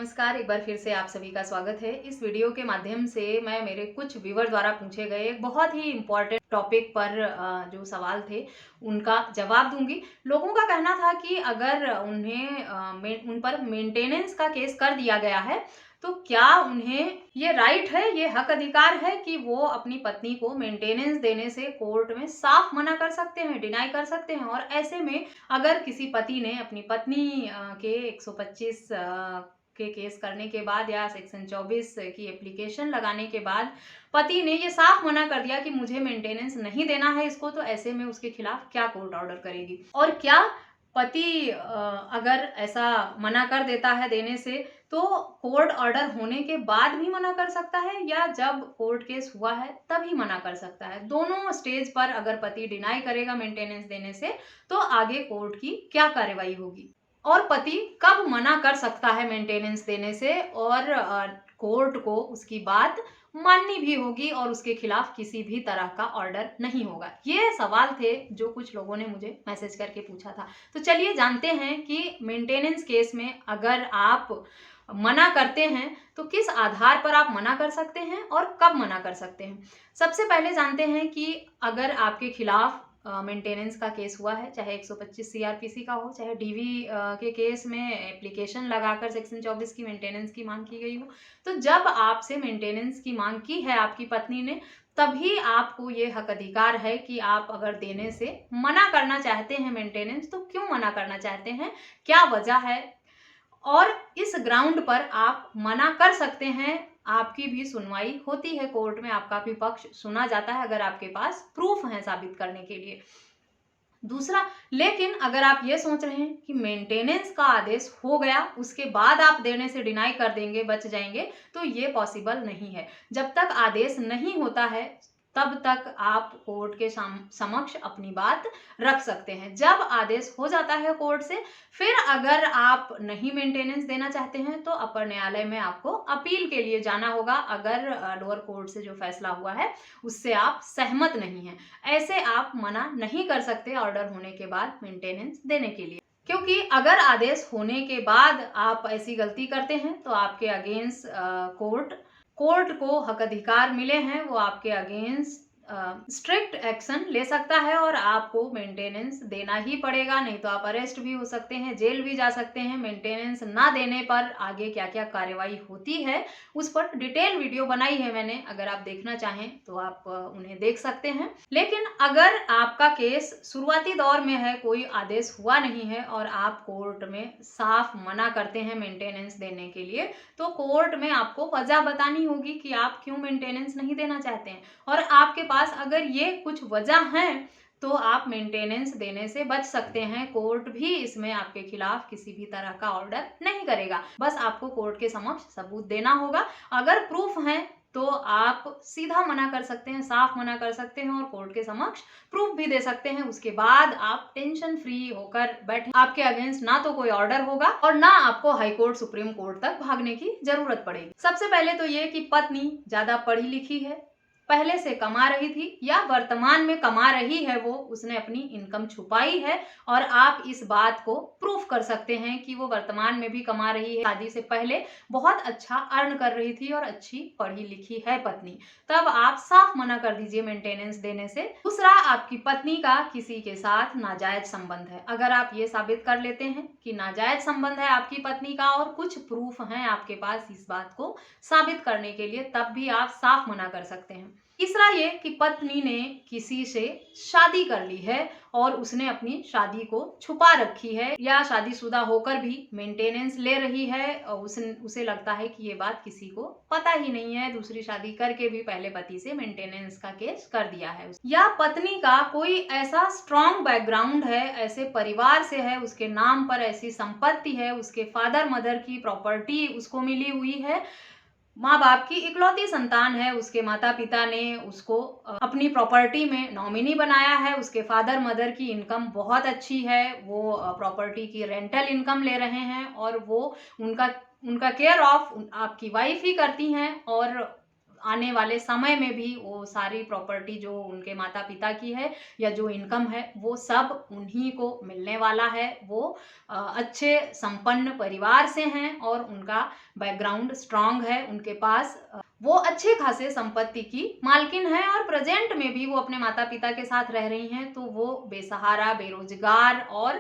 नमस्कार, एक बार फिर से आप सभी का स्वागत है। इस वीडियो के माध्यम से मैं मेरे कुछ व्यूअर द्वारा पूछे गए एक बहुत ही इम्पोर्टेंट टॉपिक पर जो सवाल थे उनका जवाब दूंगी। लोगों का कहना था कि अगर उन पर मेंटेनेंस का केस कर दिया गया है तो क्या उन्हें ये राइट है, ये हक अधिकार है कि वो अपनी पत्नी को मेंटेनेंस देने से कोर्ट में साफ मना कर सकते हैं, डिनाई कर सकते हैं। और ऐसे में अगर किसी पति ने अपनी पत्नी के 125 के केस करने के बाद या सेक्शन 24 की एप्लीकेशन लगाने के बाद पति ने ये साफ मना कर दिया कि मुझे मेंटेनेंस नहीं देना है इसको, तो ऐसे में उसके खिलाफ क्या कोर्ट ऑर्डर करेगी? और क्या पति अगर ऐसा मना कर देता है देने से तो कोर्ट ऑर्डर होने के बाद भी मना कर सकता है या जब कोर्ट केस हुआ है तभी मना कर सकता है? दोनों स्टेज पर अगर पति डिनाई करेगा मेंटेनेंस देने से तो आगे कोर्ट की क्या कार्रवाई होगी? और पति कब मना कर सकता है मेंटेनेंस देने से और कोर्ट को उसकी बात माननी भी होगी और उसके खिलाफ किसी भी तरह का ऑर्डर नहीं होगा? ये सवाल थे जो कुछ लोगों ने मुझे मैसेज करके पूछा था। तो चलिए जानते हैं कि मेंटेनेंस केस में अगर आप मना करते हैं तो किस आधार पर आप मना कर सकते हैं और कब मना कर सकते हैं। सबसे पहले जानते हैं कि अगर आपके खिलाफ मेंटेनेंस का केस हुआ है, चाहे 125 सीआरपीसी का हो, चाहे डीवी के केस में एप्लीकेशन लगाकर सेक्शन 24 की मेंटेनेंस की मांग की गई हो, तो जब आपसे मेंटेनेंस की मांग की है आपकी पत्नी ने तभी आपको ये हक अधिकार है कि आप अगर देने से मना करना चाहते हैं मेंटेनेंस तो क्यों मना करना चाहते हैं, क्या वजह है, और इस ग्राउंड पर आप मना कर सकते हैं। आपकी भी सुनवाई होती है कोर्ट में, आपका भी पक्ष सुना जाता है अगर आपके पास प्रूफ है साबित करने के लिए। दूसरा, लेकिन अगर आप ये सोच रहे हैं कि मेंटेनेंस का आदेश हो गया उसके बाद आप देने से डिनाई कर देंगे, बच जाएंगे, तो ये पॉसिबल नहीं है। जब तक आदेश नहीं होता है तब तक आप कोर्ट के समक्ष अपनी बात रख सकते हैं। जब आदेश हो जाता है कोर्ट से, फिर अगर आप नहीं मेंटेनेंस देना चाहते हैं तो अपर न्यायालय में आपको अपील के लिए जाना होगा अगर लोअर कोर्ट से जो फैसला हुआ है उससे आप सहमत नहीं हैं। ऐसे आप मना नहीं कर सकते ऑर्डर होने के बाद मेंटेनेंस देने के लिए, क्योंकि अगर आदेश होने के बाद आप ऐसी गलती करते हैं तो आपके अगेंस्ट कोर्ट को हक अधिकार मिले हैं, वो आपके अगेंस्ट स्ट्रिक्ट एक्शन ले सकता है और आपको मेंटेनेंस देना ही पड़ेगा, नहीं तो आप अरेस्ट भी हो सकते हैं, जेल भी जा सकते हैं। मेंटेनेंस ना देने पर आगे क्या क्या कार्रवाई होती है उस पर डिटेल वीडियो बनाई है मैंने, अगर आप देखना चाहें तो आप उन्हें देख सकते हैं। लेकिन अगर आपका केस शुरुआती दौर में है, कोई आदेश हुआ नहीं है और आप कोर्ट में साफ मना करते हैं मेंटेनेंस देने के लिए, तो कोर्ट में आपको वजह बतानी होगी कि आप क्यों मेंटेनेंस नहीं देना चाहते हैं। और आपके पास अगर ये कुछ वजह हैं तो आप मेंटेनेंस देने से बच सकते हैं। कोर्ट भी इसमें आपके खिलाफ किसी भी तरह का ऑर्डर नहीं करेगा, बस आपको कोर्ट के समक्ष सबूत देना होगा। अगर प्रूफ है तो आप सीधा मना कर सकते हैं, साफ मना कर सकते हैं और कोर्ट के समक्ष प्रूफ भी दे सकते हैं। उसके बाद आप टेंशन फ्री होकर बैठे, आपके अगेंस्ट ना तो कोई ऑर्डर होगा और ना आपको हाई कोर्ट, सुप्रीम कोर्ट तक भागने की जरूरत पड़ेगी। सबसे पहले तो ये कि पत्नी ज्यादा पढ़ी लिखी है, पहले से कमा रही थी या वर्तमान में कमा रही है, वो उसने अपनी इनकम छुपाई है और आप इस बात को प्रूफ कर सकते हैं कि वो वर्तमान में भी कमा रही है, शादी से पहले बहुत अच्छा अर्न कर रही थी और अच्छी पढ़ी लिखी है पत्नी, तब आप साफ मना कर दीजिए मेंटेनेंस देने से। दूसरा, आपकी पत्नी का किसी के साथ नाजायज संबंध है। अगर आप ये साबित कर लेते हैं कि नाजायज संबंध है आपकी पत्नी का और कुछ प्रूफ हैं आपके पास इस बात को साबित करने के लिए, तब भी आप साफ मना कर सकते हैं। तीसरा ये कि पत्नी ने किसी से शादी कर ली है और उसने अपनी शादी को छुपा रखी है या शादीशुदा होकर भी मेंटेनेंस ले रही है और उसे लगता है कि ये बात किसी को पता ही नहीं है, दूसरी शादी करके भी पहले पति से मेंटेनेंस का केस कर दिया है। या पत्नी का कोई ऐसा स्ट्रॉन्ग बैकग्राउंड है, ऐसे परिवार से है, उसके नाम पर ऐसी संपत्ति है, उसके फादर मदर की प्रॉपर्टी उसको मिली हुई है, माँ बाप की इकलौती संतान है, उसके माता पिता ने उसको अपनी प्रॉपर्टी में नॉमिनी बनाया है, उसके फादर मदर की इनकम बहुत अच्छी है, वो प्रॉपर्टी की रेंटल इनकम ले रहे हैं और वो उनका केयर ऑफ आपकी वाइफ ही करती हैं और आने वाले समय में भी वो सारी प्रॉपर्टी जो उनके माता पिता की है या जो इनकम है वो सब उन्हीं को मिलने वाला है। वो अच्छे संपन्न परिवार से हैं और उनका बैकग्राउंड स्ट्रांग है, उनके पास वो अच्छे खासे संपत्ति की मालकिन है और प्रेजेंट में भी वो अपने माता पिता के साथ रह रही हैं। तो वो बेसहारा, बेरोजगार और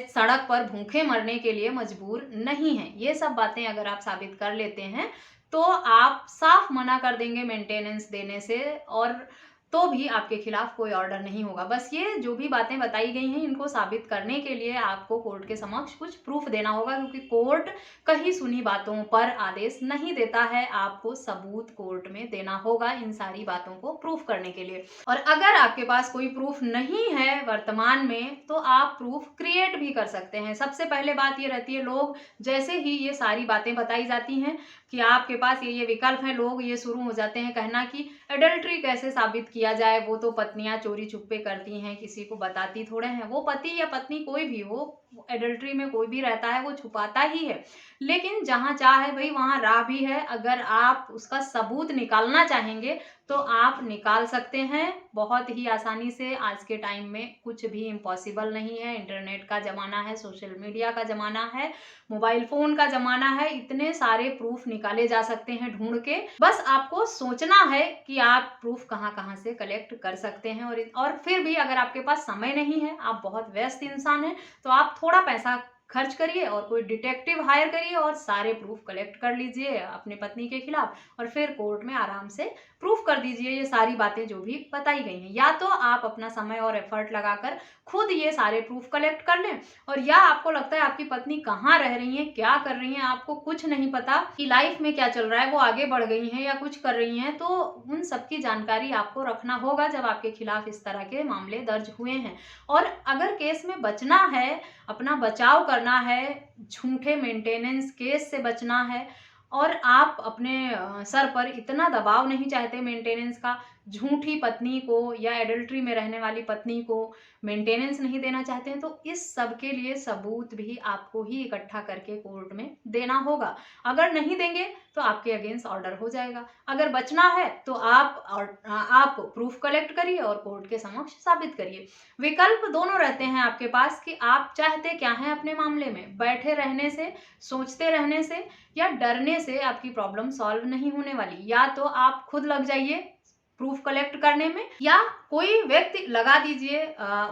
सड़क पर भूखे मरने के लिए मजबूर नहीं है। ये सब बातें अगर आप साबित कर लेते हैं तो आप साफ मना कर देंगे मेंटेनेंस देने से, और तो भी आपके खिलाफ कोई ऑर्डर नहीं होगा। बस ये जो भी बातें बताई गई हैं इनको साबित करने के लिए आपको कोर्ट के समक्ष कुछ प्रूफ देना होगा, क्योंकि कोर्ट कहीं सुनी बातों पर आदेश नहीं देता है। आपको सबूत कोर्ट में देना होगा इन सारी बातों को प्रूफ करने के लिए। और अगर आपके पास कोई प्रूफ नहीं है वर्तमान में तो आप प्रूफ क्रिएट भी कर सकते हैं। सबसे पहले बात ये रहती है, लोग जैसे ही ये सारी बातें बताई जाती हैं कि आपके पास ये विकल्प है, लोग ये शुरू हो जाते हैं कहना कि एडल्ट्री कैसे साबित किया जाए, वो तो पत्नियां चोरी छुपे करती हैं, किसी को बताती थोड़े हैं। वो पति या पत्नी कोई भी हो, एडल्ट्री में कोई भी रहता है वो छुपाता ही है, लेकिन जहां चाह है भाई वहां राह भी है। अगर आप उसका सबूत निकालना चाहेंगे तो आप निकाल सकते हैं बहुत ही आसानी से। आज के टाइम में कुछ भी इम्पॉसिबल नहीं है। इंटरनेट का ज़माना है, सोशल मीडिया का ज़माना है, मोबाइल फ़ोन का ज़माना है, इतने सारे प्रूफ निकाले जा सकते हैं ढूंढ के। बस आपको सोचना है कि आप प्रूफ कहाँ कहाँ से कलेक्ट कर सकते हैं। और फिर भी अगर आपके पास समय नहीं है, आप बहुत व्यस्त इंसान हैं, तो आप थोड़ा पैसा खर्च करिए और कोई डिटेक्टिव हायर करिए और सारे प्रूफ कलेक्ट कर लीजिए अपनी पत्नी के खिलाफ, और फिर कोर्ट में आराम से प्रूफ कर दीजिए ये सारी बातें जो भी बताई गई हैं। या तो आप अपना समय और एफर्ट लगाकर खुद ये सारे प्रूफ कलेक्ट कर लें, और या आपको लगता है आपकी पत्नी कहाँ रह रही है, क्या कर रही है, आपको कुछ नहीं पता कि लाइफ में क्या चल रहा है, वो आगे बढ़ गई हैं या कुछ कर रही हैं, तो उन सबकी जानकारी आपको रखना होगा जब आपके खिलाफ इस तरह के मामले दर्ज हुए हैं। और अगर केस में बचना है, अपना बचाव करना है, झूठे मेंटेनेंस केस से बचना है, और आप अपने सर पर इतना दबाव नहीं चाहते मेंटेनेंस का, झूठी पत्नी को या एडल्ट्री में रहने वाली पत्नी को मेंटेनेंस नहीं देना चाहते हैं, तो इस सब के लिए सबूत भी आपको ही इकट्ठा करके कोर्ट में देना होगा। अगर नहीं देंगे तो आपके अगेंस्ट ऑर्डर हो जाएगा। अगर बचना है तो आप प्रूफ कलेक्ट करिए और कोर्ट के समक्ष साबित करिए। विकल्प दोनों रहते हैं आपके पास कि आप चाहते क्या हैं अपने मामले में, बैठे रहने से, सोचते रहने से, या डरने से आपकी प्रॉब्लम सॉल्व नहीं होने वाली। या तो आप खुद लग जाइए प्रूफ कलेक्ट करने में, या कोई व्यक्ति लगा दीजिए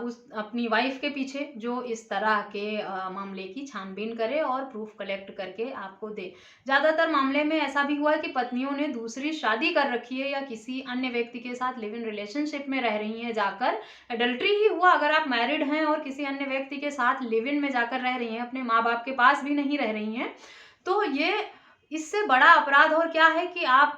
उस अपनी वाइफ के पीछे जो इस तरह के मामले की छानबीन करे और प्रूफ कलेक्ट करके आपको दे। ज़्यादातर मामले में ऐसा भी हुआ है कि पत्नियों ने दूसरी शादी कर रखी है या किसी अन्य व्यक्ति के साथ लिव इन रिलेशनशिप में रह रही हैं जाकर, एडल्ट्री ही हुआ। अगर आप मैरिड हैं और किसी अन्य व्यक्ति के साथ लिव इन में जाकर रह रही हैं, अपने माँ बाप के पास भी नहीं रह रही हैं, तो ये इससे बड़ा अपराध और क्या है कि आप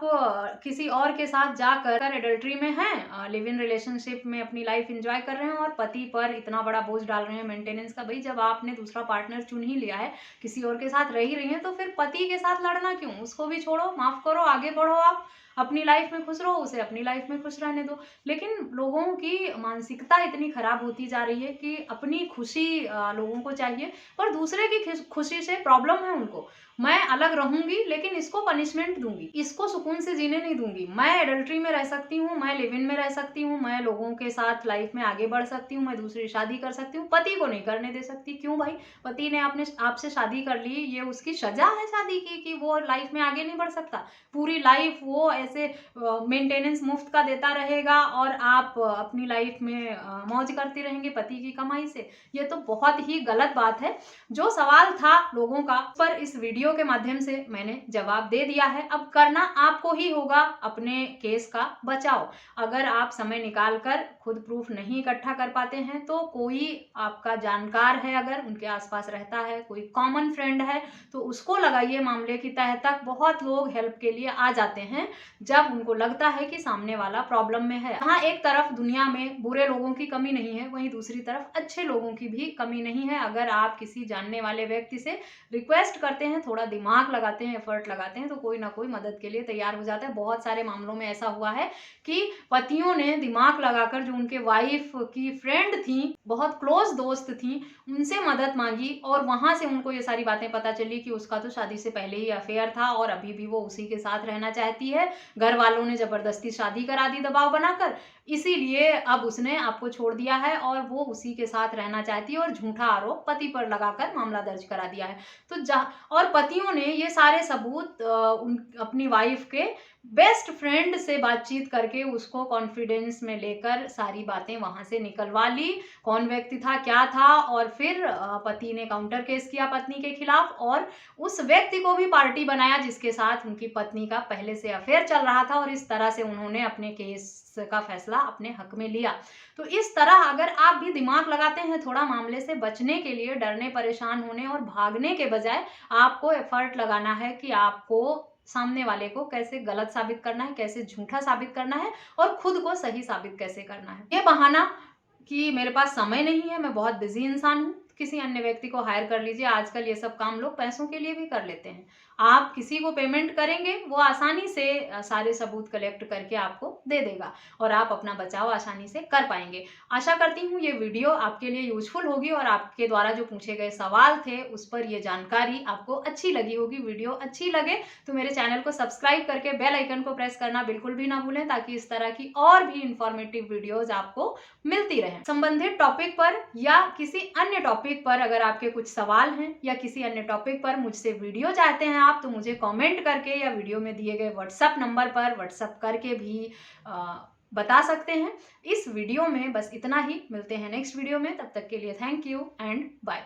किसी और के साथ जाकर एडल्ट्री में हैं, लिव इन रिलेशनशिप में अपनी लाइफ एंजॉय कर रहे हैं और पति पर इतना बड़ा बोझ डाल रहे हैं मेंटेनेंस का। भाई जब आपने दूसरा पार्टनर चुन ही लिया है, किसी और के साथ रह ही रही हैं, तो फिर पति के साथ लड़ना क्यों? उसको भी छोड़ो, माफ करो, आगे बढ़ो, आप अपनी लाइफ में खुश रहो, उसे अपनी लाइफ में खुश रहने दो। लेकिन लोगों की मानसिकता इतनी खराब होती जा रही है कि अपनी खुशी लोगों को चाहिए, पर दूसरे की खुशी से प्रॉब्लम है उनको। मैं अलग रहूंगी लेकिन इसको पनिशमेंट दूंगी, इसको सुकून से जीने नहीं दूंगी। मैं एडल्ट्री में रह सकती हूँ, मैं लिव इन में रह सकती हूँ, मैं लोगों के साथ लाइफ में आगे बढ़ सकती हूँ, मैं दूसरी शादी कर सकती हूँ, पति को नहीं करने दे सकती। क्यों भाई? पति ने आपसे शादी कर ली, ये उसकी सजा है शादी की कि वो लाइफ में आगे नहीं बढ़ सकता? पूरी लाइफ वो ऐसे मेंटेनेंस मुफ्त का देता रहेगा और आप अपनी लाइफ में मौज करती रहेंगे पति की कमाई से? ये तो बहुत ही गलत बात है। जो सवाल था लोगों का, पर इस वीडियो के माध्यम से मैंने जवाब दे दिया है। अब करना आपको ही होगा अपने केस का बचाव। अगर आप समय निकालकर खुद प्रूफ नहीं इकट्ठा कर पाते हैं तो कोई आपका जानकार है, अगर उनके आसपास रहता है, कोई कॉमन फ्रेंड है, तो उसको लगाइए मामले की तह तक। बहुत लोग हेल्प के लिए आ जाते हैं जब उनको लगता है कि सामने वाला प्रॉब्लम में है। हाँ, एक तरफ दुनिया में बुरे लोगों की कमी नहीं है, वहीं दूसरी तरफ अच्छे लोगों की भी कमी नहीं है। अगर आप किसी जानने वाले व्यक्ति से रिक्वेस्ट करते हैं थोड़ा दिमाग लगाते हैं, एफर्ट लगाते हैं तो कोई ना कोई मदद के लिए तैयार हो जाता है। बहुत सारे मामलों में ऐसा हुआ है कि पतियों ने दिमाग लगाकर जो उनके वाइफ की फ्रेंड थी, बहुत क्लोज दोस्त थी, उनसे मदद मांगी और वहां से उनको ये सारी बातें पता चली कि उसका तो शादी से पहले ही अफेयर था और अभी भी वो उसी के साथ रहना चाहती है। घर वालों ने जबरदस्ती शादी करा दी दबाव बनाकर, इसीलिए अब उसने आपको छोड़ दिया है और वो उसी के साथ रहना चाहती है और झूठा आरोप पति पर लगाकर मामला दर्ज करा दिया है। तो और पतियों ने ये सारे सबूत अपनी वाइफ के बेस्ट फ्रेंड से बातचीत करके उसको कॉन्फिडेंस में लेकर सारी बातें वहां से निकलवा ली, कौन व्यक्ति था, क्या था, और फिर पति ने काउंटर केस किया पत्नी के खिलाफ और उस व्यक्ति को भी पार्टी बनाया जिसके साथ उनकी पत्नी का पहले से अफेयर चल रहा था और इस तरह से उन्होंने अपने केस का फैसला अपने हक में लिया। तो इस तरह अगर आप भी दिमाग लगाते हैं थोड़ा मामले से बचने के लिए, डरने, परेशान होने और भागने के बजाय आपको एफर्ट लगाना है कि आपको सामने वाले को कैसे गलत साबित करना है, कैसे झूठा साबित करना है और खुद को सही साबित कैसे करना है। ये बहाना कि मेरे पास समय नहीं है, मैं बहुत बिजी इंसान हूँ, किसी अन्य व्यक्ति को हायर कर लीजिए। आजकल ये सब काम लोग पैसों के लिए भी कर लेते हैं। आप किसी को पेमेंट करेंगे, वो आसानी से सारे सबूत कलेक्ट करके आपको दे देगा और आप अपना बचाव आसानी से कर पाएंगे। आशा करती हूँ ये वीडियो आपके लिए यूजफुल होगी और आपके द्वारा जो पूछे गए सवाल थे उस पर ये जानकारी आपको अच्छी लगी होगी। वीडियो अच्छी लगे तो मेरे चैनल को सब्सक्राइब करके बेल आइकन को प्रेस करना बिल्कुल भी ना भूलें, ताकि इस तरह की और भी इंफॉर्मेटिव वीडियोज आपको मिलती रहे। संबंधित टॉपिक पर या किसी अन्य टॉपिक पर अगर आपके कुछ सवाल हैं या किसी अन्य टॉपिक पर मुझसे वीडियो चाहते हैं आप, तो मुझे कमेंट करके या वीडियो में दिए गए व्हाट्सएप नंबर पर व्हाट्सएप करके भी बता सकते हैं। इस वीडियो में बस इतना ही, मिलते हैं नेक्स्ट वीडियो में, तब तक के लिए थैंक यू एंड बाय।